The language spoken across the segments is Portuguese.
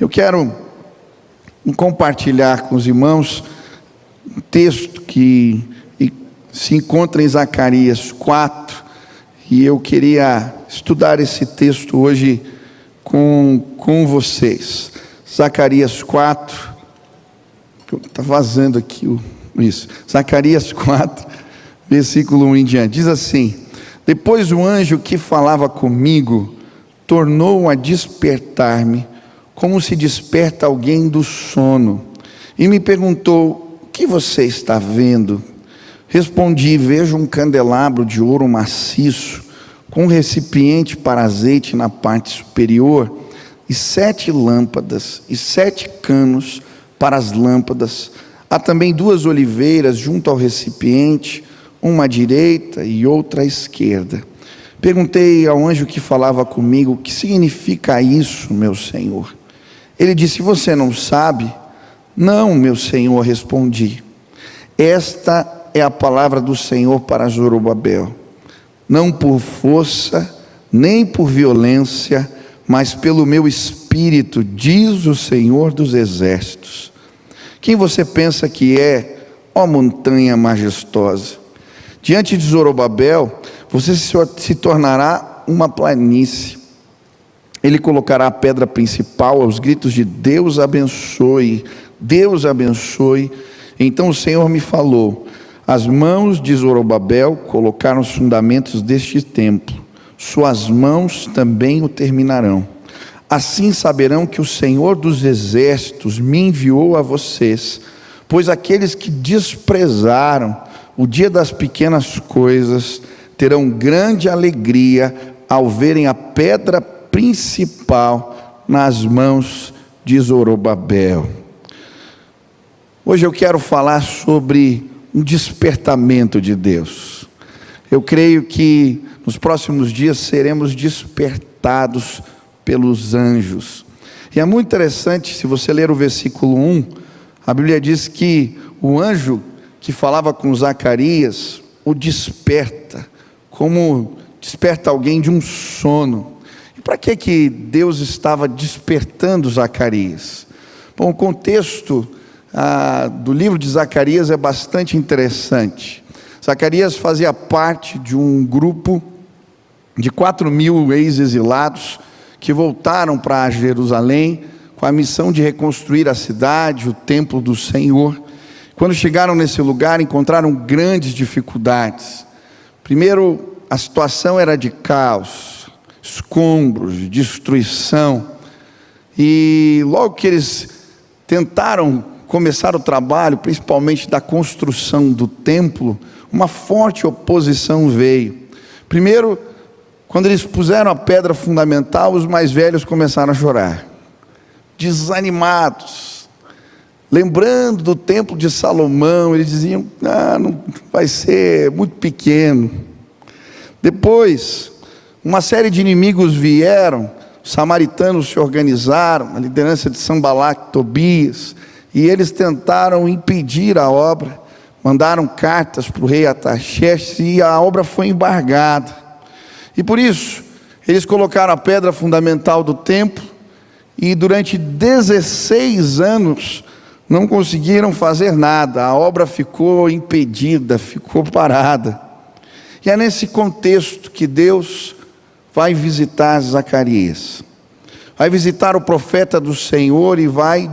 Eu quero compartilhar com os irmãos um texto que se encontra em Zacarias 4, e eu queria estudar esse texto hoje com vocês. Zacarias 4, está vazando aqui isso. Zacarias 4, versículo 1 em diante, diz assim: depois o anjo que falava comigo tornou a despertar-me, como se desperta alguém do sono, e me perguntou: o que você está vendo? Respondi: vejo um candelabro de ouro maciço, com um recipiente para azeite na parte superior, e 7 lâmpadas, e 7 canos para as lâmpadas. Há também 2 oliveiras junto ao recipiente, uma à direita e outra à esquerda. Perguntei ao anjo que falava comigo: o que significa isso, meu senhor? Ele disse: você não sabe? Não, meu senhor, respondi. Esta é a palavra do Senhor para Zorobabel: não por força, nem por violência, mas pelo meu espírito, diz o Senhor dos exércitos. Quem você pensa que é, ó montanha majestosa? Diante de Zorobabel, você se tornará uma planície. Ele colocará a pedra principal aos gritos de Deus abençoe, Deus abençoe. Então o Senhor me falou: as mãos de Zorobabel colocaram os fundamentos deste templo, suas mãos também o terminarão. Assim saberão que o Senhor dos exércitos me enviou a vocês, pois aqueles que desprezaram o dia das pequenas coisas terão grande alegria ao verem a pedra principal nas mãos de Zorobabel. Hoje eu quero falar sobre um despertamento de Deus. Eu creio que nos próximos dias seremos despertados pelos anjos. E é muito interessante, se você ler o versículo 1, a Bíblia diz que o anjo que falava com Zacarias o desperta, como desperta alguém de um sono. E para que Deus estava despertando Zacarias? Bom, o contexto do livro de Zacarias é bastante interessante. Zacarias fazia parte de um grupo de 4.000 ex-exilados que voltaram para Jerusalém com a missão de reconstruir a cidade, o templo do Senhor. Quando chegaram nesse lugar, encontraram grandes dificuldades. Primeiro, a situação era de caos, escombros, destruição. E logo que eles tentaram começar o trabalho, principalmente da construção do templo, uma forte oposição veio. Primeiro, quando eles puseram a pedra fundamental, os mais velhos começaram a chorar, desanimados, lembrando do templo de Salomão. Eles diziam: não vai ser muito pequeno. Depois, uma série de inimigos vieram, os samaritanos se organizaram, a liderança de Sanbalat, Tobias, e eles tentaram impedir a obra, mandaram cartas para o rei Artaxerxes, e a obra foi embargada. E por isso, eles colocaram a pedra fundamental do templo, e durante 16 anos, não conseguiram fazer nada. A obra ficou impedida, ficou parada. E é nesse contexto que Deus vai visitar Zacarias. Vai visitar o profeta do Senhor e vai,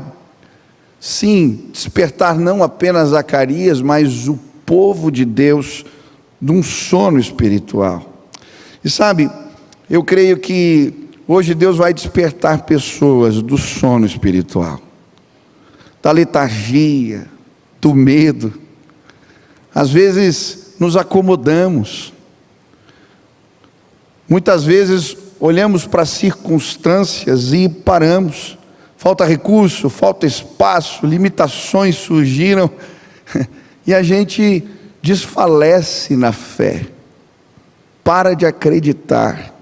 sim, despertar não apenas Zacarias, mas o povo de Deus de um sono espiritual. E sabe, eu creio que hoje Deus vai despertar pessoas do sono espiritual, da letargia, do medo. Às vezes nos acomodamos, muitas vezes olhamos para as circunstâncias e paramos. Falta recurso, falta espaço, limitações surgiram e a gente desfalece na fé, para de acreditar.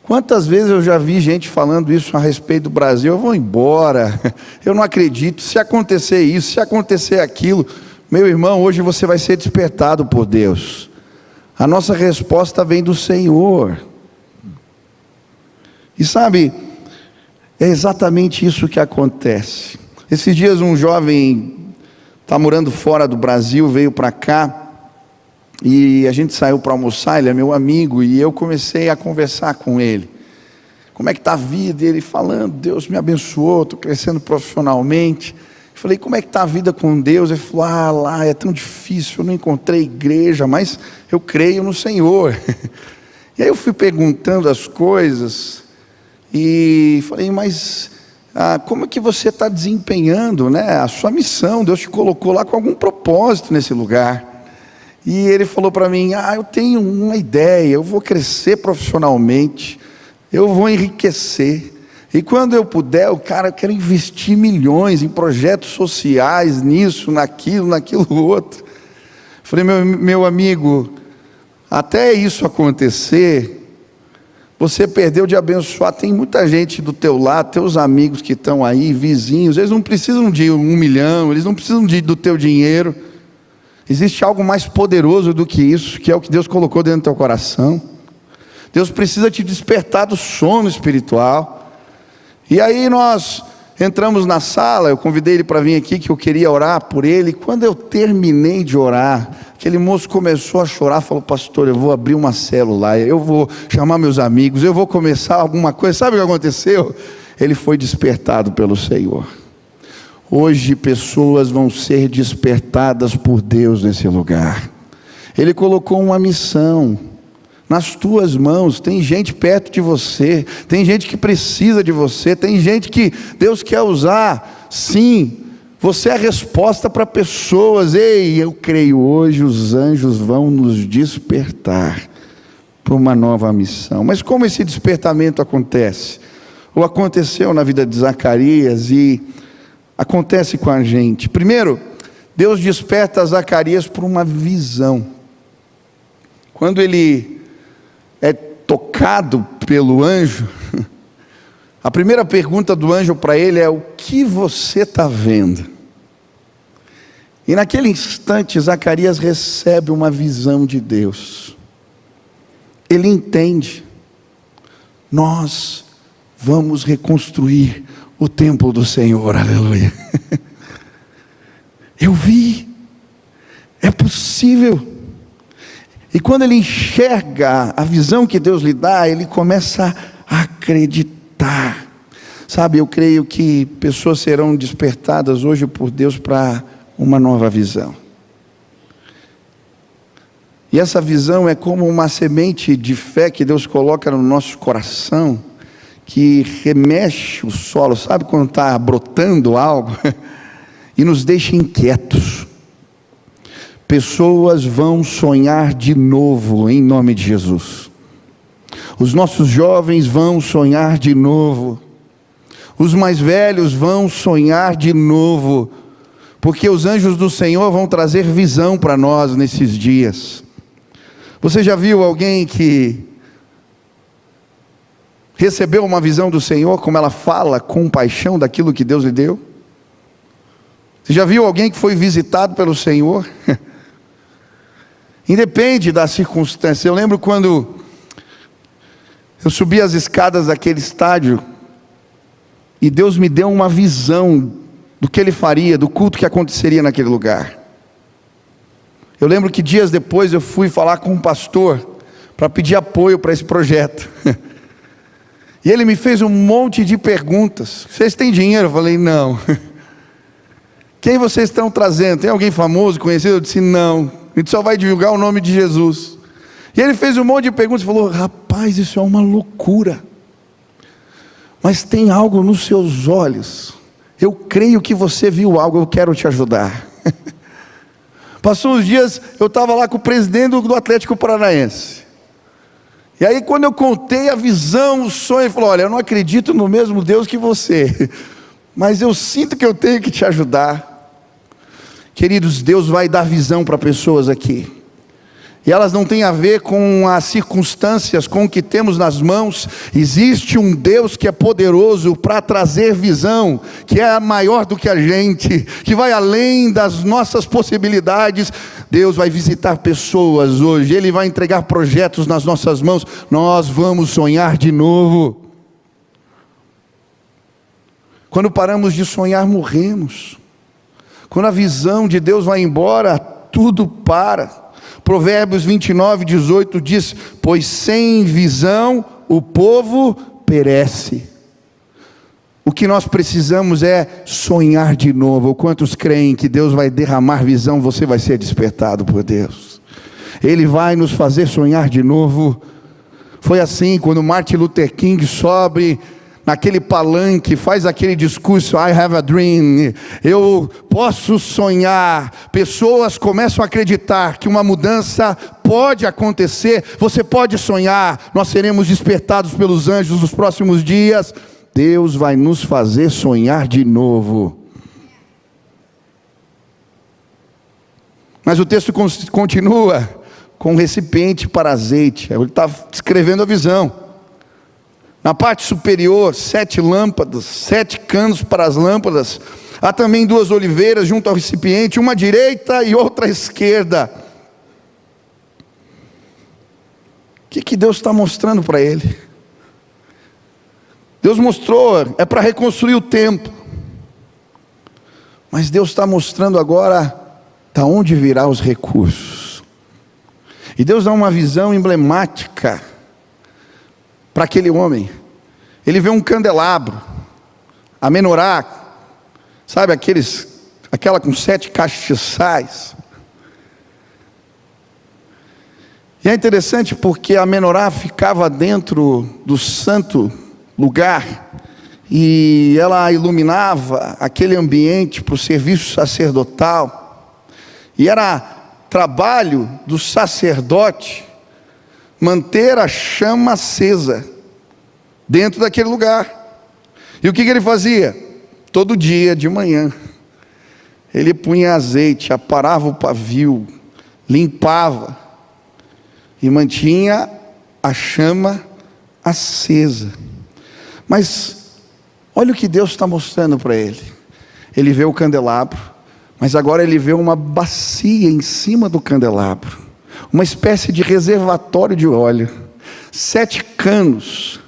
Quantas vezes eu já vi gente falando isso a respeito do Brasil: eu vou embora, eu não acredito, se acontecer isso, se acontecer aquilo. Meu irmão, hoje você vai ser despertado por Deus. A nossa resposta vem do Senhor. E sabe, é exatamente isso que acontece. Esses dias um jovem está morando fora do Brasil, veio para cá, e a gente saiu para almoçar, ele é meu amigo, e eu comecei a conversar com ele. Como é que está a vida? E ele falando, Deus me abençoou, estou crescendo profissionalmente. Eu falei, como é que está a vida com Deus? Ele falou, lá é tão difícil, eu não encontrei igreja, mas eu creio no Senhor. E aí eu fui perguntando as coisas, e falei, mas como é que você está desempenhando, né, a sua missão? Deus te colocou lá com algum propósito nesse lugar. E ele falou para mim, eu tenho uma ideia, eu vou crescer profissionalmente, eu vou enriquecer, e quando eu puder, eu quero investir milhões em projetos sociais, nisso, naquilo outro. Falei, meu amigo, até isso acontecer, você perdeu de abençoar. Tem muita gente do teu lado, teus amigos que estão aí, vizinhos, eles não precisam de 1 milhão, eles não precisam do teu dinheiro. Existe algo mais poderoso do que isso, que é o que Deus colocou dentro do teu coração. Deus precisa te despertar do sono espiritual. E aí nós entramos na sala, eu convidei ele para vir aqui, que eu queria orar por ele. Quando eu terminei de orar, aquele moço começou a chorar, falou, pastor, eu vou abrir uma célula, eu vou chamar meus amigos, eu vou começar alguma coisa. Sabe o que aconteceu? Ele foi despertado pelo Senhor. Hoje pessoas vão ser despertadas por Deus nesse lugar. Ele colocou uma missão nas tuas mãos. Tem gente perto de você, tem gente que precisa de você, tem gente que Deus quer usar. Sim, você é a resposta para pessoas. Ei, eu creio, hoje os anjos vão nos despertar para uma nova missão. Mas como esse despertamento acontece? Ou aconteceu na vida de Zacarias e acontece com a gente. Primeiro, Deus desperta Zacarias por uma visão. Quando ele é tocado pelo anjo, a primeira pergunta do anjo para ele é, o que você está vendo? E naquele instante, Zacarias recebe uma visão de Deus. Ele entende, nós vamos reconstruir o templo do Senhor, aleluia. Eu vi, é possível. E quando ele enxerga a visão que Deus lhe dá, ele começa a acreditar. Sabe, eu creio que pessoas serão despertadas hoje por Deus para uma nova visão. E essa visão é como uma semente de fé que Deus coloca no nosso coração, que remexe o solo, sabe quando está brotando algo? E nos deixa inquietos. Pessoas vão sonhar de novo, em nome de Jesus. Os nossos jovens vão sonhar de novo. Os mais velhos vão sonhar de novo. Porque os anjos do Senhor vão trazer visão para nós nesses dias. Você já viu alguém que recebeu uma visão do Senhor, como ela fala com paixão daquilo que Deus lhe deu? Você já viu alguém que foi visitado pelo Senhor? Independe da circunstância. Eu lembro quando eu subi as escadas daquele estádio, e Deus me deu uma visão do que Ele faria, do culto que aconteceria naquele lugar. Eu lembro que dias depois eu fui falar com um pastor, para pedir apoio para esse projeto. E ele me fez um monte de perguntas. Vocês têm dinheiro? Eu falei, não. Quem vocês estão trazendo? Tem alguém famoso, conhecido? Eu disse, não. A gente só vai divulgar o nome de Jesus. E ele fez um monte de perguntas e falou, rapaz, isso é uma loucura. Mas tem algo nos seus olhos. Eu creio que você viu algo, eu quero te ajudar. Passou uns dias, eu estava lá com o presidente do Atlético Paranaense. E aí quando eu contei a visão, o sonho, ele falou, olha, eu não acredito no mesmo Deus que você, mas eu sinto que eu tenho que te ajudar. Queridos, Deus vai dar visão para pessoas aqui. E elas não têm a ver com as circunstâncias, com o que temos nas mãos. Existe um Deus que é poderoso para trazer visão, que é maior do que a gente, que vai além das nossas possibilidades. Deus vai visitar pessoas hoje, Ele vai entregar projetos nas nossas mãos. Nós vamos sonhar de novo. Quando paramos de sonhar, morremos. Quando a visão de Deus vai embora, tudo para. Provérbios 29:18 diz: pois sem visão o povo perece. O que nós precisamos é sonhar de novo. Quantos creem que Deus vai derramar visão? Você vai ser despertado por Deus. Ele vai nos fazer sonhar de novo. Foi assim quando Martin Luther King sobe naquele palanque, faz aquele discurso: I have a dream, eu posso sonhar. Pessoas começam a acreditar que uma mudança pode acontecer. Você pode sonhar. Nós seremos despertados pelos anjos nos próximos dias. Deus vai nos fazer sonhar de novo. Mas o texto continua com um recipiente para azeite. Ele está descrevendo a visão. Na parte superior, 7 lâmpadas, 7 canos para as lâmpadas. Há também 2 oliveiras junto ao recipiente, uma à direita e outra à esquerda. O que Deus está mostrando para ele? Deus mostrou, é para reconstruir o templo. Mas Deus está mostrando agora de onde virá os recursos. E Deus dá uma visão emblemática para aquele homem. Ele vê um candelabro, a menorá, sabe aquela com 7 castiçais. E é interessante porque a menorá ficava dentro do santo lugar, e ela iluminava aquele ambiente para o serviço sacerdotal, e era trabalho do sacerdote manter a chama acesa dentro daquele lugar. E o que ele fazia? Todo dia de manhã ele punha azeite, aparava o pavio, limpava e mantinha a chama acesa. Mas olha o que Deus está mostrando para ele. Ele vê o candelabro, mas agora ele vê uma bacia em cima do candelabro, uma espécie de reservatório de óleo, 7 canos,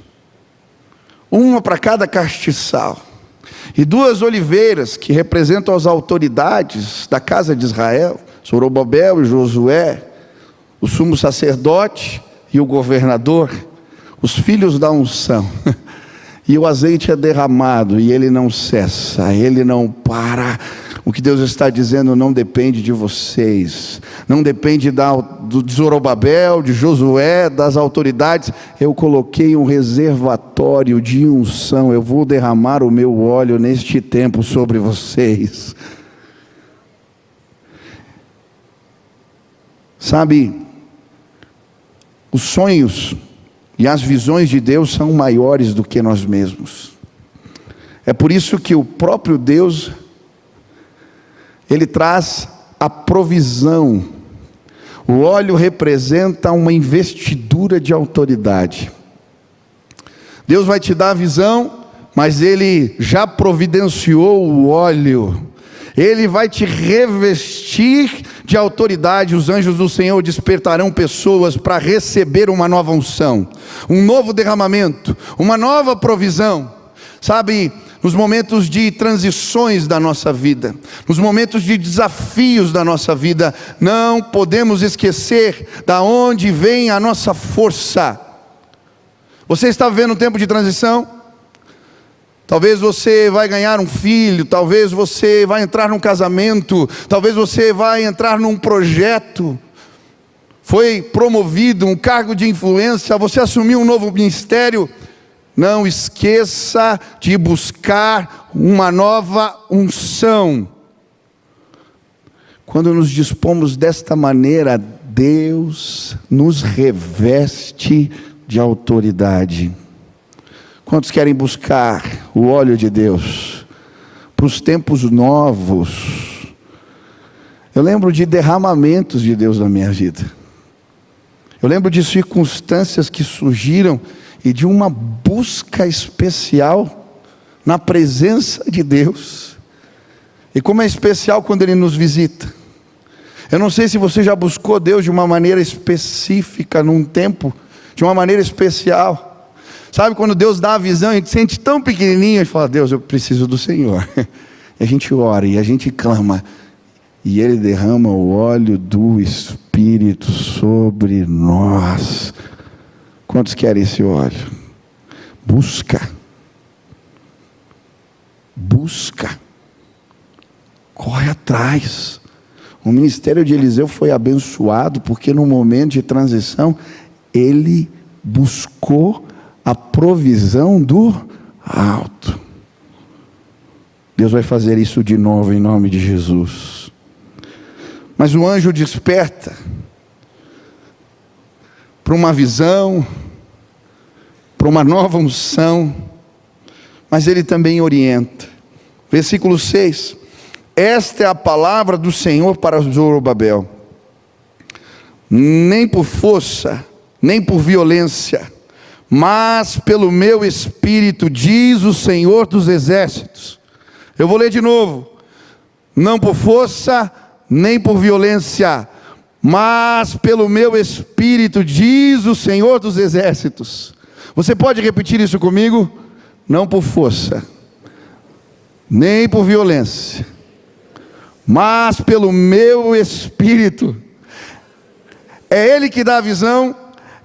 uma para cada castiçal, e 2 oliveiras que representam as autoridades da casa de Israel, Zorobabel e Josué, o sumo sacerdote e o governador, os filhos da unção. E o azeite é derramado, e ele não cessa, ele não para. O que Deus está dizendo não depende de vocês, não depende do Zorobabel, de Josué, das autoridades. Eu coloquei um reservatório de unção, eu vou derramar o meu óleo neste tempo sobre vocês. Sabe, os sonhos e as visões de Deus são maiores do que nós mesmos. É por isso que o próprio Deus, Ele traz a provisão. O óleo representa uma investidura de autoridade. Deus vai te dar a visão, mas Ele já providenciou o óleo. Ele vai te revestir de autoridade. Os anjos do Senhor despertarão pessoas para receber uma nova unção, um novo derramamento, uma nova provisão. Sabe, nos momentos de transições da nossa vida, nos momentos de desafios da nossa vida, não podemos esquecer da onde vem a nossa força. Você está vivendo um tempo de transição? Talvez você vai ganhar um filho, talvez você vai entrar num casamento, talvez você vai entrar num projeto, foi promovido, um cargo de influência, você assumiu um novo ministério. Não esqueça de buscar uma nova unção. Quando nos dispomos desta maneira, Deus nos reveste de autoridade. Quantos querem buscar o óleo de Deus para os tempos novos? Eu lembro de derramamentos de Deus na minha vida. Eu lembro de circunstâncias que surgiram e de uma busca especial na presença de Deus. E como é especial quando Ele nos visita. Eu não sei se você já buscou Deus de uma maneira específica, num tempo, de uma maneira especial. Sabe quando Deus dá a visão e a gente se sente tão pequenininho, a gente fala: Deus, eu preciso do Senhor. E a gente ora e a gente clama, e Ele derrama o óleo do Espírito sobre nós. Quantos querem esse óleo? Busca, corre atrás. O ministério de Eliseu foi abençoado porque no momento de transição ele buscou a provisão do alto. Deus vai fazer isso de novo em nome de Jesus. Mas o anjo desperta para uma visão, para uma nova unção, mas ele também orienta. Versículo 6: esta é a palavra do Senhor para Zorobabel: nem por força, nem por violência, mas pelo meu espírito, diz o Senhor dos exércitos. Eu vou ler de novo: não por força, nem por violência, mas pelo meu espírito, diz o Senhor dos exércitos. Você pode repetir isso comigo? Não por força, nem por violência, mas pelo meu espírito. É Ele que dá a visão,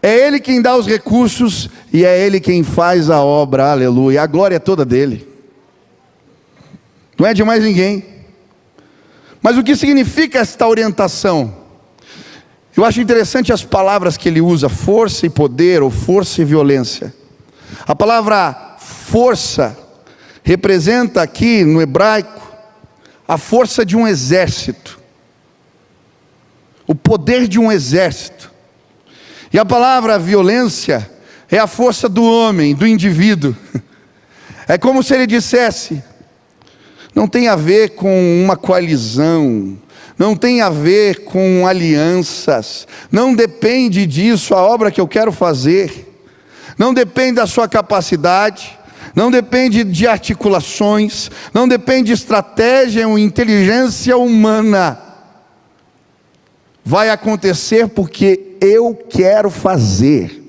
é Ele quem dá os recursos, e é Ele quem faz a obra, aleluia. A glória é toda dEle, não é de mais ninguém. Mas o que significa esta orientação? Eu acho interessante as palavras que ele usa: força e poder, ou força e violência. A palavra força representa aqui no hebraico a força de um exército, o poder de um exército. E a palavra violência é a força do homem, do indivíduo. É como se ele dissesse: não tem a ver com uma coalizão, não tem a ver com alianças, não depende disso a obra que eu quero fazer, não depende da sua capacidade, não depende de articulações, não depende de estratégia ou inteligência humana. Vai acontecer porque eu quero fazer.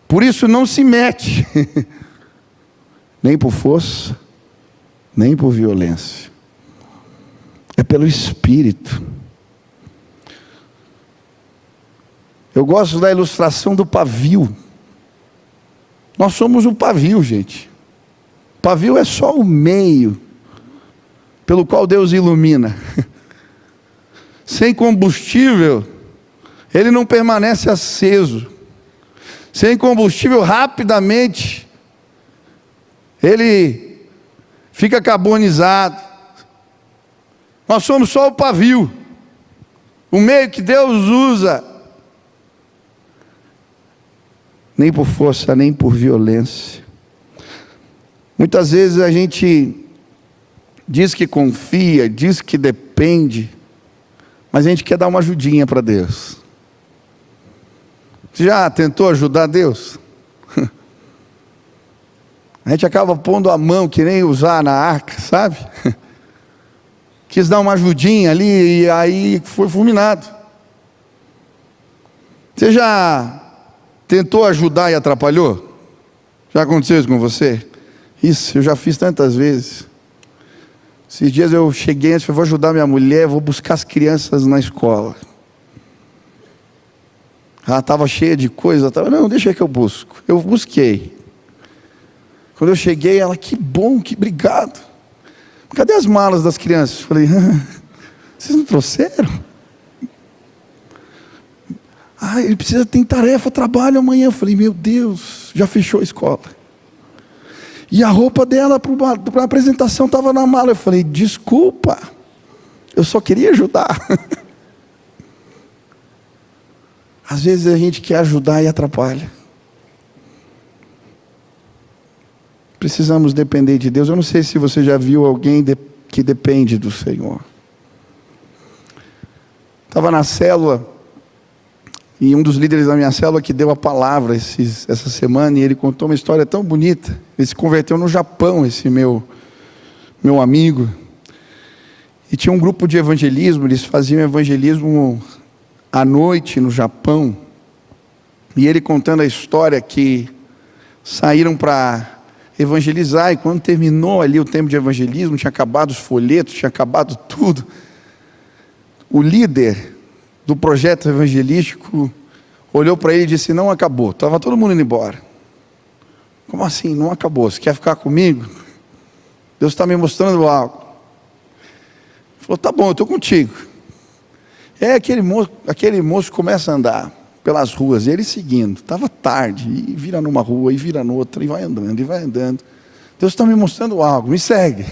Por isso não se mete, nem por força, nem por violência. É pelo Espírito. Eu gosto da ilustração do pavio. Nós somos um pavio, gente. O pavio é só o meio pelo qual Deus ilumina. Sem combustível, ele não permanece aceso. Sem combustível, rapidamente ele fica carbonizado. Nós somos só o pavio, o meio que Deus usa. Nem por força, nem por violência. Muitas vezes a gente diz que confia, diz que depende, mas a gente quer dar uma ajudinha para Deus. Você já tentou ajudar Deus? A gente acaba pondo a mão, que nem usar na arca, sabe? Quis dar uma ajudinha ali e aí foi fulminado. Você já tentou ajudar e atrapalhou? Já aconteceu isso com você? Isso, eu já fiz tantas vezes. Esses dias eu cheguei e falei: vou ajudar minha mulher, vou buscar as crianças na escola. Ela estava cheia de coisa, não, deixa que eu busco. Eu busquei. Quando eu cheguei, ela: que bom, que obrigado. Cadê as malas das crianças? Eu falei: vocês não trouxeram? Ele precisa, tem tarefa, trabalho amanhã. Eu falei: meu Deus, já fechou a escola. E a roupa dela para a apresentação estava na mala. Eu falei: desculpa, eu só queria ajudar. Às vezes a gente quer ajudar e atrapalha. Precisamos depender de Deus. Eu não sei se você já viu alguém que depende do Senhor. Estava na célula, e um dos líderes da minha célula que deu a palavra essa semana, e ele contou uma história tão bonita. Ele se converteu no Japão, esse meu amigo. E tinha um grupo de evangelismo, eles faziam evangelismo à noite no Japão. E ele contando a história que saíram para evangelizar, e quando terminou ali o tempo de evangelismo, tinha acabado os folhetos, tinha acabado tudo. O líder do projeto evangelístico olhou para ele e disse: não acabou. Estava todo mundo indo embora. Como assim? Não acabou? Você quer ficar comigo? Deus está me mostrando algo. Ele falou: tá bom, eu estou contigo. Aquele moço começa a andar pelas ruas, e ele seguindo. Estava tarde, e vira numa rua, e vira noutra, e vai andando, e vai andando. Deus está me mostrando algo, me segue.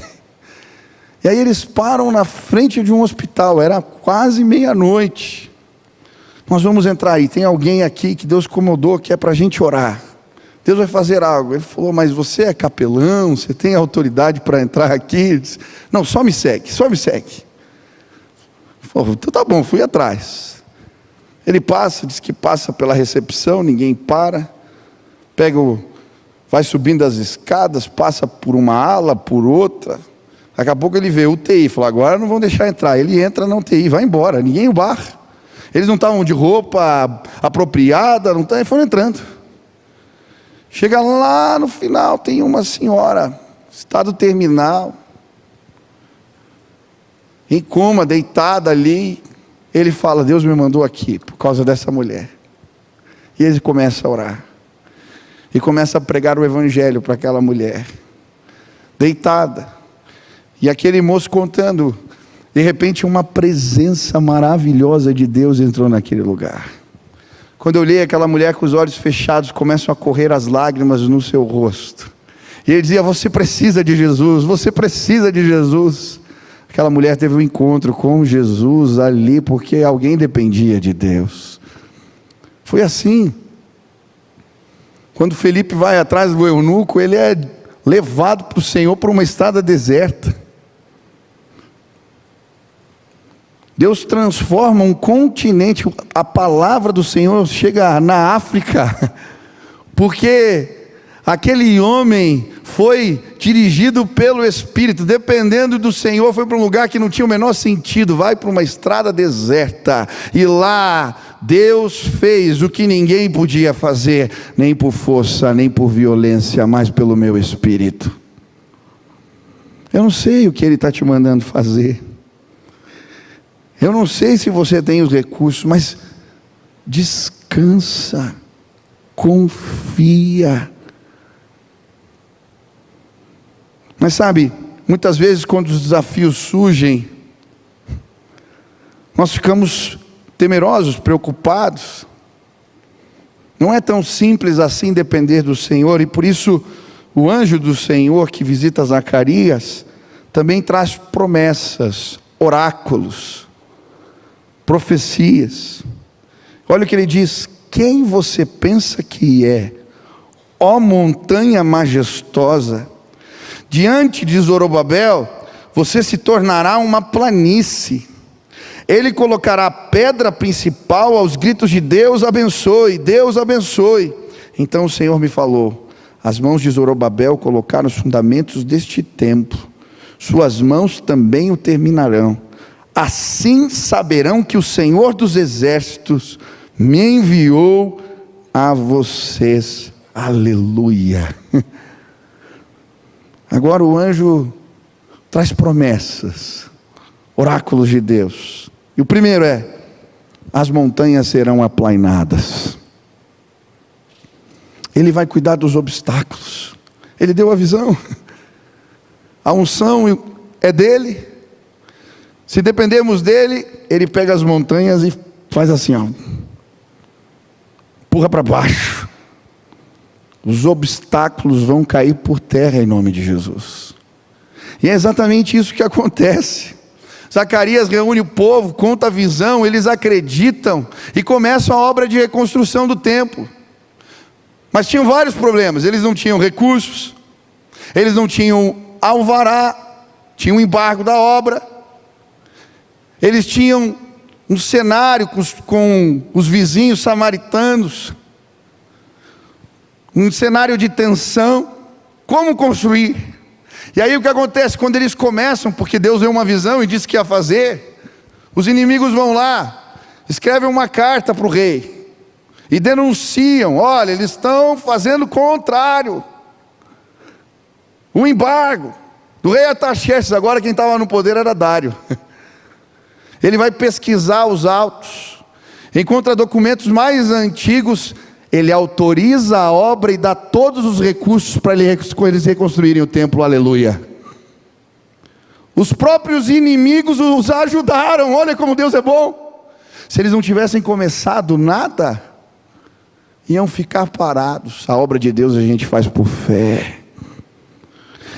E aí eles param na frente de um hospital, era quase meia-noite. Nós vamos entrar aí, tem alguém aqui que Deus incomodou, que é para a gente orar. Deus vai fazer algo. Ele falou: mas você é capelão, você tem autoridade para entrar aqui? Ele disse: não, só me segue, só me segue. Ele falou: então tá bom, fui atrás. Ele passa, diz que passa pela recepção, ninguém para. Vai subindo as escadas, passa por uma ala, por outra. Daqui a pouco ele vê UTI, falou: agora não vão deixar entrar. Ele entra na UTI, vai embora, ninguém o barra. Eles não estavam de roupa apropriada, não estavam, foram entrando. Chega lá no final, tem uma senhora, estado terminal, em coma, deitada ali. Ele fala: Deus me mandou aqui por causa dessa mulher. E ele começa a orar, e começa a pregar o evangelho para aquela mulher, deitada. E aquele moço contando, de repente uma presença maravilhosa de Deus entrou naquele lugar. Quando eu olhei aquela mulher com os olhos fechados, começam a correr as lágrimas no seu rosto. E ele dizia: você precisa de Jesus, você precisa de Jesus. Aquela mulher teve um encontro com Jesus ali, porque alguém dependia de Deus. Foi assim. Quando Felipe vai atrás do eunuco, ele é levado para o Senhor por uma estrada deserta. Deus transforma um continente. A palavra do Senhor chega na África, porque aquele homem foi dirigido pelo Espírito, dependendo do Senhor, foi para um lugar que não tinha o menor sentido, vai para uma estrada deserta, e lá Deus fez o que ninguém podia fazer, nem por força, nem por violência, mas pelo meu Espírito. Eu não sei o que Ele está te mandando fazer. Eu não sei se você tem os recursos, mas descansa, confia. Mas sabe, muitas vezes quando os desafios surgem, nós ficamos temerosos, preocupados. Não é tão simples assim depender do Senhor, e por isso o anjo do Senhor que visita Zacarias também traz promessas, oráculos, profecias. Olha o que ele diz: quem você pensa que é, ó montanha majestosa? Diante de Zorobabel, você se tornará uma planície. Ele colocará a pedra principal aos gritos de Deus abençoe, Deus abençoe. Então o Senhor me falou: as mãos de Zorobabel colocaram os fundamentos deste templo, suas mãos também o terminarão. Assim saberão que o Senhor dos exércitos me enviou a vocês. Aleluia. Agora o anjo traz promessas, oráculos de Deus. E o primeiro é: as montanhas serão aplainadas. Ele vai cuidar dos obstáculos. Ele deu a visão. A unção é dele. Se dependermos dele, ele pega as montanhas e faz assim, ó, empurra para baixo. Os obstáculos vão cair por terra em nome de Jesus. E é exatamente isso que acontece. Zacarias reúne o povo, conta a visão, eles acreditam e começam a obra de reconstrução do templo. Mas tinham vários problemas. Eles não tinham recursos, eles não tinham alvará, tinham um embargo da obra. Eles tinham um cenário com os vizinhos samaritanos, um cenário de tensão. Como construir? E aí o que acontece? Quando eles começam, porque Deus deu uma visão e disse que ia fazer, os inimigos vão lá, escrevem uma carta para o rei, e denunciam: olha, eles estão fazendo o contrário. O embargo do rei Artaxerxes, agora quem estava no poder era Dário. Ele vai pesquisar os autos, encontra documentos mais antigos, ele autoriza a obra e dá todos os recursos para eles reconstruírem o templo, aleluia. Os próprios inimigos os ajudaram, olha como Deus é bom. Se eles não tivessem começado nada, iam ficar parados. A obra de Deus a gente faz por fé.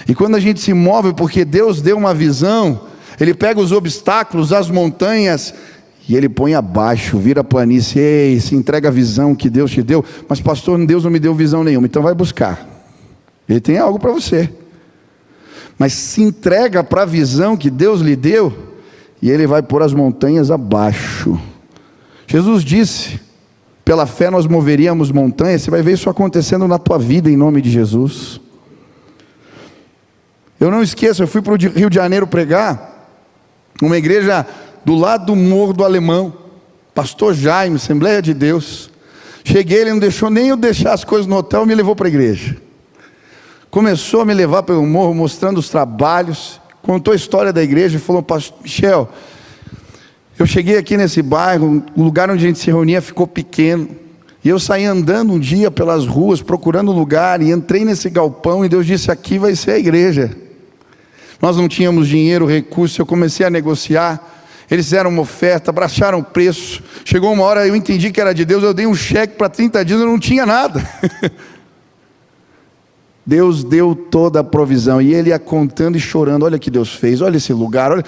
E quando a gente se move porque Deus deu uma visão, Ele pega os obstáculos, as montanhas, e Ele põe abaixo, vira planície. Ei, se entrega a visão que Deus te deu. Mas pastor, Deus não me deu visão nenhuma. Então vai buscar, Ele tem algo para você. Mas se entrega para a visão que Deus lhe deu, e Ele vai pôr as montanhas abaixo. Jesus disse: pela fé nós moveríamos montanhas. Você vai ver isso acontecendo na tua vida, em nome de Jesus. Eu não esqueço, eu fui para o Rio de Janeiro pregar, uma igreja do lado do Morro do Alemão, pastor Jaime, Assembleia de Deus. Cheguei, ele não deixou nem eu deixar as coisas no hotel, me levou para a igreja. Começou a me levar pelo morro, mostrando os trabalhos, contou a história da igreja e falou: pastor Michel, eu cheguei aqui nesse bairro, o lugar onde a gente se reunia ficou pequeno, e eu saí andando um dia pelas ruas, procurando um lugar, e entrei nesse galpão, e Deus disse: aqui vai ser a igreja. Nós não tínhamos dinheiro, recurso, eu comecei a negociar, eles fizeram uma oferta, abaixaram o preço, chegou uma hora, eu entendi que era de Deus, eu dei um cheque para 30 dias, eu não tinha nada. Deus deu toda a provisão, e ele ia contando e chorando: olha o que Deus fez, olha esse lugar, olha,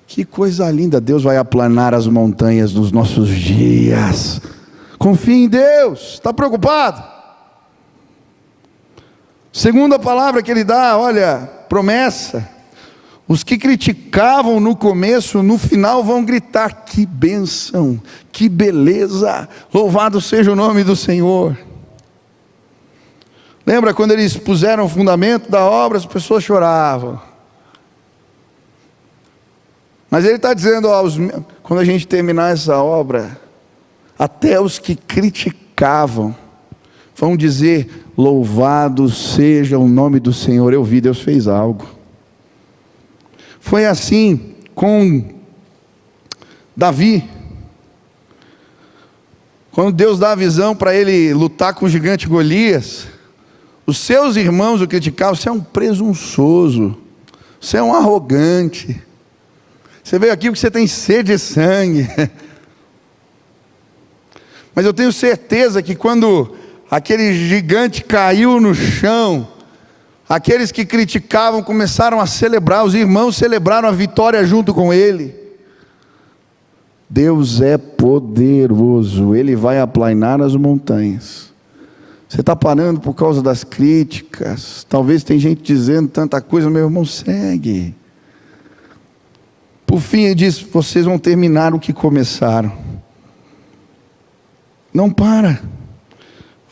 que coisa linda. Deus vai aplanar as montanhas nos nossos dias. Confie em Deus. Está preocupado? Segunda palavra que ele dá, olha, promessa. Os que criticavam no começo, no final vão gritar: que bênção, que beleza, louvado seja o nome do Senhor. Lembra quando eles puseram o fundamento da obra, as pessoas choravam. Mas ele está dizendo: quando a gente terminar essa obra, até os que criticavam vão dizer: louvado seja o nome do Senhor. Eu vi, Deus fez algo. Foi assim com Davi. Quando Deus dá a visão para ele lutar com o gigante Golias, os seus irmãos o criticavam: você é um presunçoso, você é um arrogante, você veio aqui porque você tem sede de sangue. Mas eu tenho certeza que quando aquele gigante caiu no chão, aqueles que criticavam começaram a celebrar, os irmãos celebraram a vitória junto com ele. Deus é poderoso, Ele vai aplanar as montanhas. Você está parando por causa das críticas, talvez tem gente dizendo tanta coisa, meu irmão, segue. Por fim ele diz: vocês vão terminar o que começaram. Não para,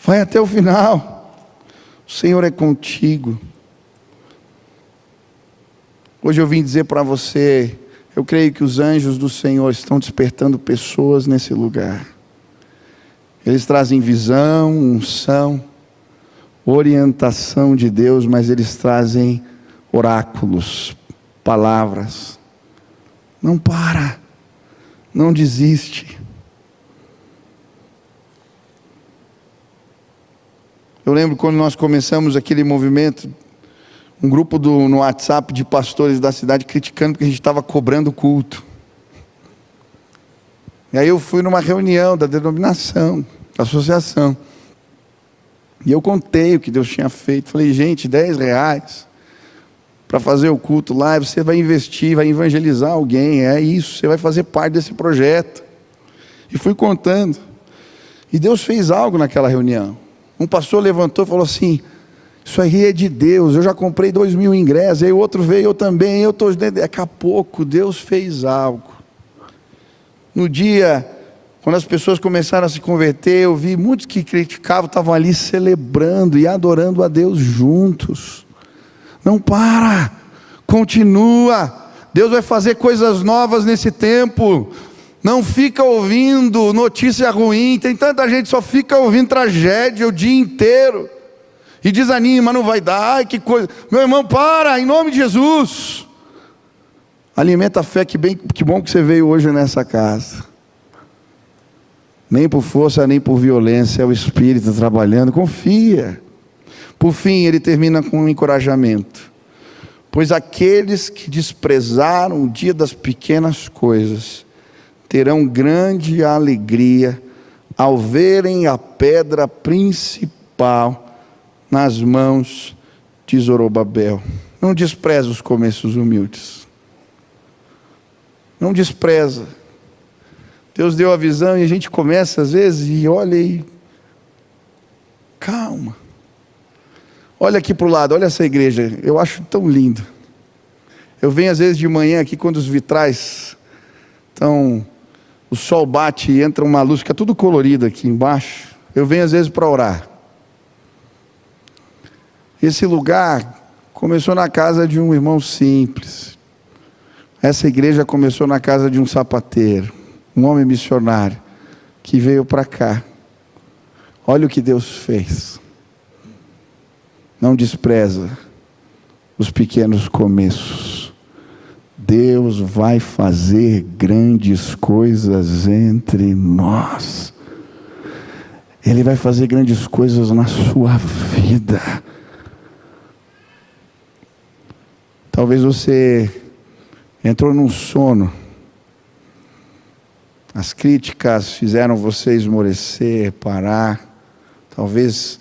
vai até o final. O Senhor é contigo. Hoje eu vim dizer para você, eu creio que os anjos do Senhor estão despertando pessoas nesse lugar. Eles trazem visão, unção, orientação de Deus, mas eles trazem oráculos, palavras. Não para, não desiste. Eu lembro quando nós começamos aquele movimento, um grupo no WhatsApp de pastores da cidade criticando porque a gente estava cobrando culto. E aí eu fui numa reunião da denominação, da associação, e eu contei o que Deus tinha feito. Falei: gente, R$10 para fazer o culto lá, você vai investir, vai evangelizar alguém, é isso, você vai fazer parte desse projeto. E fui contando, e Deus fez algo naquela reunião. Um pastor levantou e falou assim: isso aí é de Deus, eu já comprei 2.000 ingressos, aí o outro veio, eu também, eu estou dentro. Daqui a pouco Deus fez algo. No dia, quando as pessoas começaram a se converter, eu vi muitos que criticavam, estavam ali celebrando e adorando a Deus juntos. Não para, continua. Deus vai fazer coisas novas nesse tempo. Não fica ouvindo notícia ruim. Tem tanta gente que só fica ouvindo tragédia o dia inteiro. E desanima, não vai dar, ai que coisa. Meu irmão, para, em nome de Jesus. Alimenta a fé, que bom que você veio hoje nessa casa. Nem por força, nem por violência, é o Espírito trabalhando, confia. Por fim, ele termina com um encorajamento. Pois aqueles que desprezaram o dia das pequenas coisas, terão grande alegria ao verem a pedra principal nas mãos de Zorobabel. Não despreza os começos humildes. Não despreza. Deus deu a visão e a gente começa às vezes e olha e... calma. Olha aqui para o lado, olha essa igreja. Eu acho tão lindo. Eu venho às vezes de manhã aqui quando os vitrais estão... o sol bate e entra uma luz, fica tudo colorido aqui embaixo. Eu venho às vezes para orar. Esse lugar começou na casa de um irmão simples. Essa igreja começou na casa de um sapateiro, um homem missionário, que veio para cá. Olha o que Deus fez. Não despreza os pequenos começos. Deus vai fazer grandes coisas entre nós. Ele vai fazer grandes coisas na sua vida. Talvez você entrou num sono. As críticas fizeram você esmorecer, parar. Talvez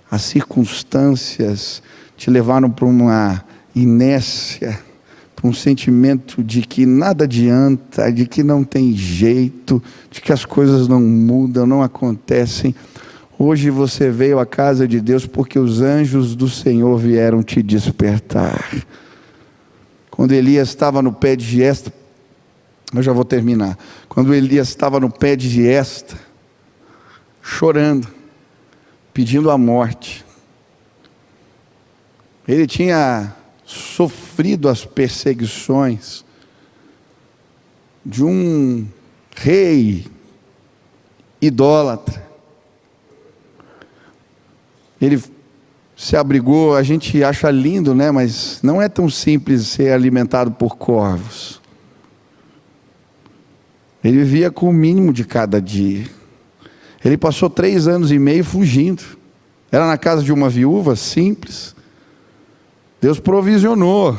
as circunstâncias te levaram para uma inércia, para um sentimento de que nada adianta, de que não tem jeito, de que as coisas não mudam, não acontecem. Hoje você veio à casa de Deus porque os anjos do Senhor vieram te despertar. Quando Elias estava no pé de giesta, eu já vou terminar. Quando Elias estava no pé de giesta, chorando, pedindo a morte, ele tinha sofrido as perseguições de um rei idólatra. Ele se abrigou, a gente acha lindo, né? Mas não é tão simples ser alimentado por corvos. Ele vivia com o mínimo de cada dia. Ele passou 3 anos e meio fugindo. Era na casa de uma viúva simples. Deus provisionou.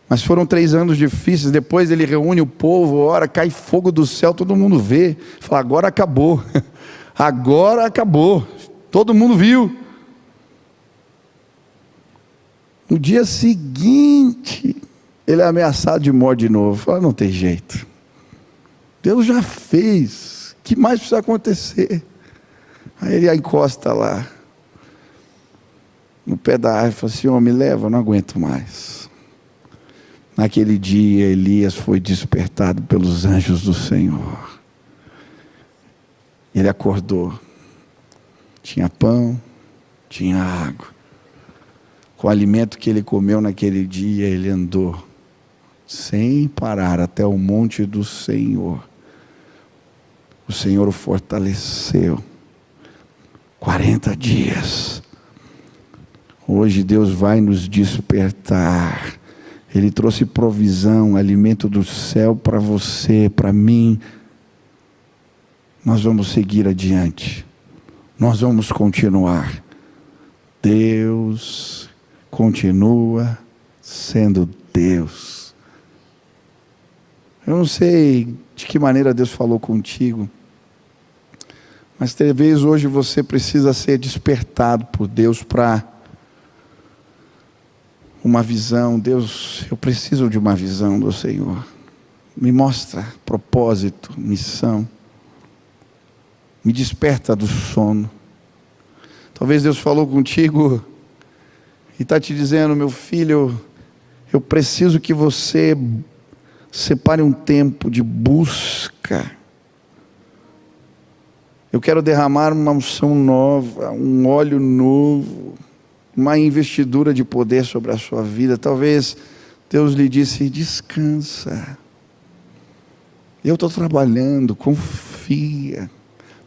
Mas foram 3 anos difíceis. Depois ele reúne o povo, ora, cai fogo do céu, todo mundo vê. Fala, agora acabou. Agora acabou. Todo mundo viu. No dia seguinte, ele é ameaçado de morte de novo. Fala, não tem jeito. Deus já fez. O que mais precisa acontecer? Aí ele encosta lá, no pé da árvore, e fala assim, Senhor, me leva, eu não aguento mais. Naquele dia, Elias foi despertado pelos anjos do Senhor. Ele acordou. Tinha pão, tinha água. Com o alimento que ele comeu naquele dia, ele andou sem parar até o monte do Senhor. O Senhor o fortaleceu. 40 dias. Hoje Deus vai nos despertar. Ele trouxe provisão, alimento do céu para você, para mim. Nós vamos seguir adiante. Nós vamos continuar. Deus continua sendo Deus. Eu não sei de que maneira Deus falou contigo, mas talvez hoje você precisa ser despertado por Deus para uma visão. Deus, eu preciso de uma visão do Senhor. Me mostra propósito, missão. Me desperta do sono. Talvez Deus falou contigo e está te dizendo, meu filho, eu preciso que você separe um tempo de busca. Eu quero derramar uma unção nova, um óleo novo, uma investidura de poder sobre a sua vida. Talvez Deus lhe disse, descansa. Eu estou trabalhando, confia.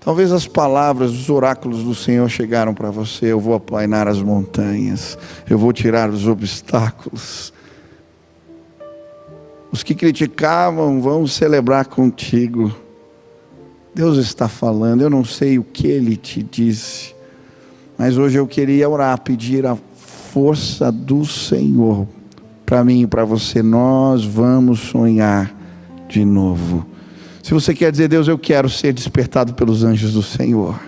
Talvez as palavras, os oráculos do Senhor chegaram para você. Eu vou aplainar as montanhas, eu vou tirar os obstáculos. Os que criticavam vão celebrar contigo. Deus está falando, eu não sei o que Ele te disse, mas hoje eu queria orar, pedir a força do Senhor para mim e para você. Nós vamos sonhar de novo. Se você quer dizer: Deus, eu quero ser despertado pelos anjos do Senhor,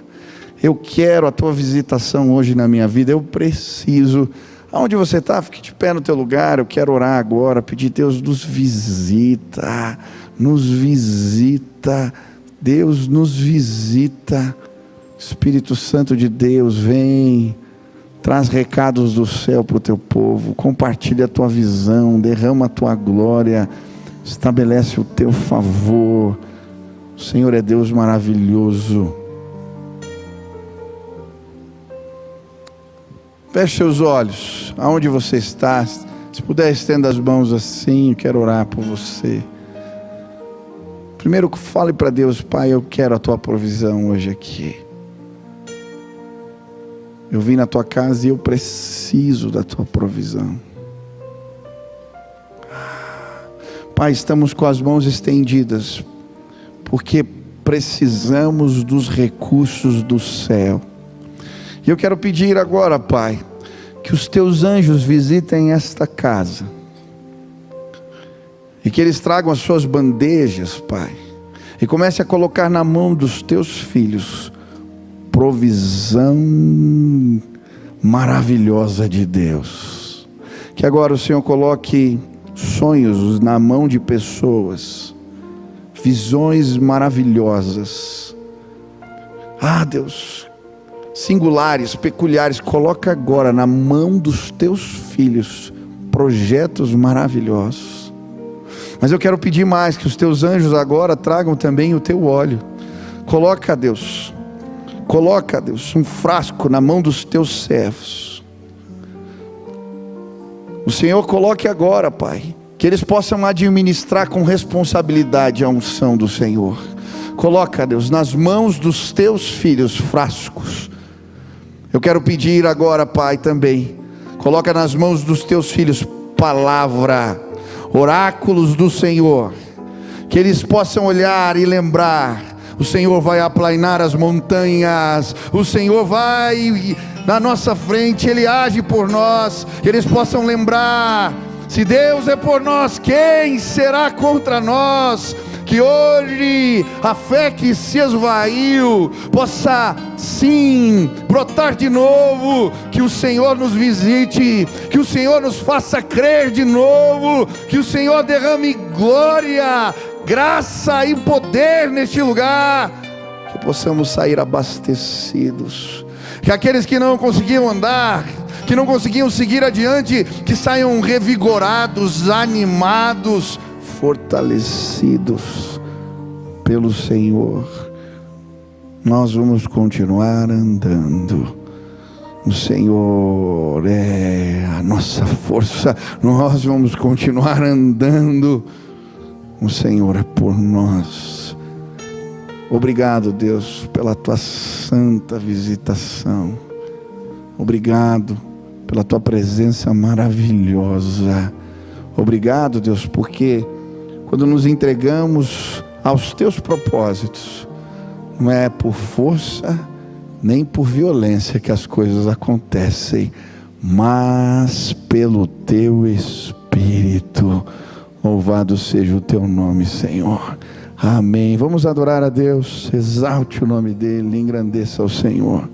eu quero a tua visitação hoje na minha vida, eu preciso. Aonde você está, fique de pé no teu lugar. Eu quero orar agora, pedir: Deus, nos visita, nos visita. Deus nos visita. Espírito Santo de Deus, vem, traz recados do céu para o teu povo, compartilha a tua visão, derrama a tua glória, estabelece o teu favor. O Senhor é Deus maravilhoso. Feche seus olhos, aonde você está. Se puder, estenda as mãos assim. Eu quero orar por você. Primeiro, fale para Deus: Pai, eu quero a tua provisão hoje aqui. Eu vim na tua casa e eu preciso da tua provisão. Pai, estamos com as mãos estendidas, porque precisamos dos recursos do céu. E eu quero pedir agora, Pai, que os teus anjos visitem esta casa, e que eles tragam as suas bandejas, Pai, e comece a colocar na mão dos teus filhos provisão maravilhosa de Deus. Que agora o Senhor coloque sonhos na mão de pessoas, visões maravilhosas. Deus, singulares, peculiares. Coloca agora na mão dos teus filhos projetos maravilhosos. Mas eu quero pedir mais, que os teus anjos agora tragam também o teu óleo. Coloca, Deus, um frasco na mão dos teus servos. O Senhor coloque agora, Pai, que eles possam administrar com responsabilidade a unção do Senhor. Coloca, Deus, nas mãos dos teus filhos frascos. Eu quero pedir agora, Pai, também, coloca nas mãos dos teus filhos palavra, oráculos do Senhor, que eles possam olhar e lembrar: o Senhor vai aplainar as montanhas, o Senhor vai na nossa frente, Ele age por nós. Que eles possam lembrar: se Deus é por nós, quem será contra nós? Que hoje a fé que se esvaiu possa sim brotar de novo. Que o Senhor nos visite, que o Senhor nos faça crer de novo, que o Senhor derrame glória, graça e poder neste lugar. Que possamos sair abastecidos, que aqueles que não conseguiam andar, que não conseguiam seguir adiante, que saiam revigorados, animados, fortalecidos pelo Senhor. Nós vamos continuar andando. O Senhor é a nossa força. Nós vamos continuar andando. O Senhor é por nós. Obrigado, Deus, pela tua santa visitação. Obrigado pela tua presença maravilhosa. Obrigado, Deus, porque quando nos entregamos aos teus propósitos, não é por força nem por violência que as coisas acontecem, mas pelo teu Espírito. Louvado seja o teu nome, Senhor. Amém. Vamos adorar a Deus. Exalte o nome dele, engrandeça ao Senhor.